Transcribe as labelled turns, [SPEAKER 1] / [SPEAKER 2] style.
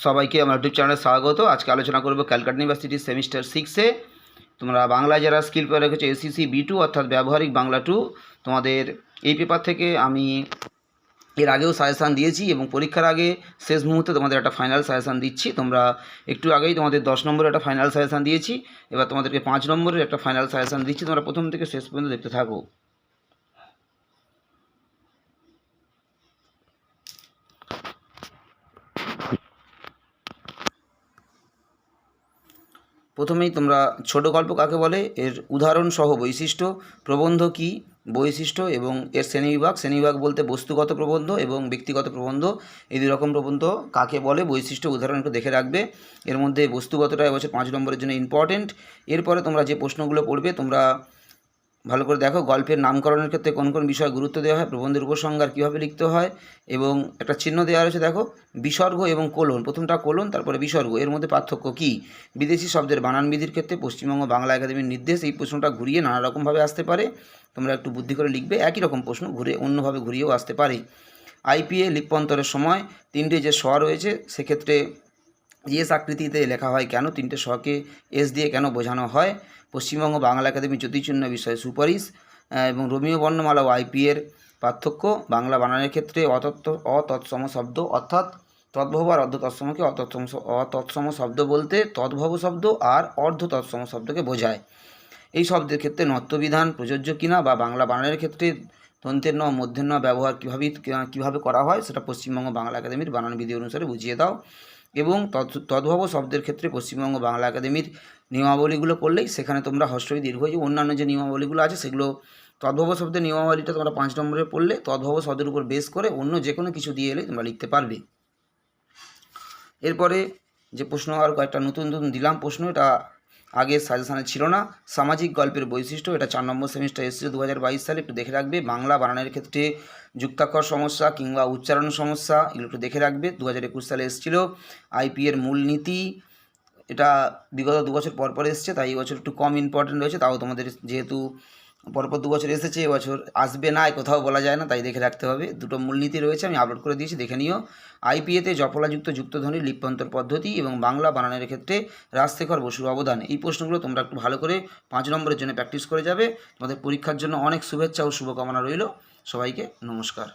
[SPEAKER 1] সবাইকে আমার ইউটিউব চ্যানেলে স্বাগত। আজকে আলোচনা করব ক্যালকাটা ইউনিভার্সিটির সেমিস্টার 6-এ তোমরা বাংলায় যারা স্কিল পেয়ে রেখেছো এসিসি B2 অর্থাৎ ব্যবহারিক বাংলা 2, তোমাদের এই পেপার থেকে আমি এর আগেও সাজেশান দিয়েছি এবং পরীক্ষার আগে শেষ মুহূর্তে তোমাদের একটা ফাইনাল সাজেশান দিচ্ছি। তোমরা একটু আগেই তোমাদের 10 নম্বরের একটা ফাইনাল সাজেশান দিয়েছি, এবার তোমাদেরকে 5 নম্বরের একটা ফাইনাল সাজেশান দিচ্ছি। তোমরা প্রথম থেকে শেষ পর্যন্ত দেখতে থাকো। প্রথমেই তোমরা ছোট গল্প কাকে বলে, এর উদাহরণ সহ বৈশিষ্ট্য, প্রবন্ধ কি, বৈশিষ্ট্য এবং এর শ্রেণীবিভাগ বলতে বস্তুগত প্রবন্ধ এবং ব্যক্তিগত প্রবন্ধ, এই দুই রকম প্রবন্ধ কাকে বলে, বৈশিষ্ট্য উদাহরণ একটু দেখে রাখবে। এর মধ্যে বস্তুগতটা এবছর 5 নম্বরের জন্য ইম্পর্টেন্ট। এরপরে তোমরা যে প্রশ্নগুলো পড়বে তোমরা ভালো করে দেখো। গল্পের নামকরণের ক্ষেত্রে কোন কোন বিষয় গুরুত্ব দেওয়া হয়, প্রবন্ধের উপসংহার কীভাবে লিখতে হয় এবং একটা চিহ্ন দেওয়া রয়েছে দেখো, বিসর্গ এবং কোলন, প্রথমটা কোলন তারপরে বিসর্গ, এর মধ্যে পার্থক্য কী। বিদেশি শব্দের বানানবিধির ক্ষেত্রে পশ্চিমবঙ্গ বাংলা একাডেমির নির্দেশ। এই প্রশ্নটা ঘুরিয়ে নানা রকমভাবে আসতে পারে, তোমরা একটু বুদ্ধি করে লিখবে। একই রকম প্রশ্ন ঘুরে অন্যভাবে ঘুরিয়েও আসতে পারে। আইপিএ লিপ্যন্তরের সময় তিনটে যে স রয়েছে সেক্ষেত্রে এস আকৃতিতে লেখা হয় কেন, তিনটে সকে এস দিয়ে কেন বোঝানো হয়। পশ্চিমবঙ্গ বাংলা একাডেমি জ্যোতিচিহ্ন বিষয়ে সুপারিশ এবং রোমিও বর্ণমালা ও আইপিএর পার্থক্য। বাংলা বানানের ক্ষেত্রে অতৎসম শব্দ অর্থাৎ তদ্ভব আর অর্ধ তৎসমকে অতৎসম শব্দ বলতে তদ্ভব শব্দ আর অর্ধ তৎসম শব্দকে বোঝায়। এই শব্দের ক্ষেত্রে নত্যবিধান প্রযোজ্য কিনা বা বাংলা বানানের ক্ষেত্রে দন্তের ন মধ্যের ন ব্যবহার কীভাবে করা হয় সেটা পশ্চিমবঙ্গ বাংলা একাডেমির বানানবিধি অনুসারে বুঝিয়ে দাও। এবং তদ্ভব শব্দের ক্ষেত্রে পশ্চিমবঙ্গ বাংলা একাডেমির নিয়মাবলীগুলো করলেই সেখানে তোমরা হ্রস্বই দীর্ঘই অন্যান্য যে নিয়মাবলীগুলো আছে সেগুলো, তদ্ভব শব্দের নিয়মাবলীটা তোমরা 5 নম্বরে পড়লে তদ্ভব শব্দের উপর বেস করে অন্য যে কোনো কিছু দিয়ে এলে তোমরা লিখতে পারবে। এরপরে যে প্রশ্ন আর কয়েকটা নতুন দিলাম প্রশ্ন, এটা আগের সাজেশানে ছিল না। সামাজিক গল্পের বৈশিষ্ট্য, এটা 4 নম্বর সেমিস্টার এসেছে 2022 সালে, একটু দেখে রাখবে। বাংলা বানানের ক্ষেত্রে যুক্তাক্ষর সমস্যা কিংবা উচ্চারণ সমস্যা, এগুলো একটু দেখে রাখবে, 2021 সালে এসেছিলো। আইপিএর মূলনীতি, এটা বিগত 2 বছর পর এসছে, তাই এই বছর একটু কম ইম্পর্টেন্ট রয়েছে, তাও তোমাদের যেহেতু পরপর 2 বছর এসেছে, এবছর আসবে না কোথাও বলা যায় না, তাই দেখে রাখতে হবে। দুটো মূলনীতি রয়েছে, আমি আপলোড করে দিয়েছি, দেখে নিও। আইপিএতে জফলাযুক্ত যুক্তধ্বনির লিপ্যন্তর পদ্ধতি এবং বাংলা বানানের ক্ষেত্রে রাজশেখর বসুর অবদান, এই প্রশ্নগুলো তোমরা একটু ভালো করে 5 নম্বরের জন্য প্র্যাকটিস করে যাবে। তোমাদের পরীক্ষার জন্য অনেক শুভেচ্ছা ও শুভকামনা রইল। সবাইকে নমস্কার।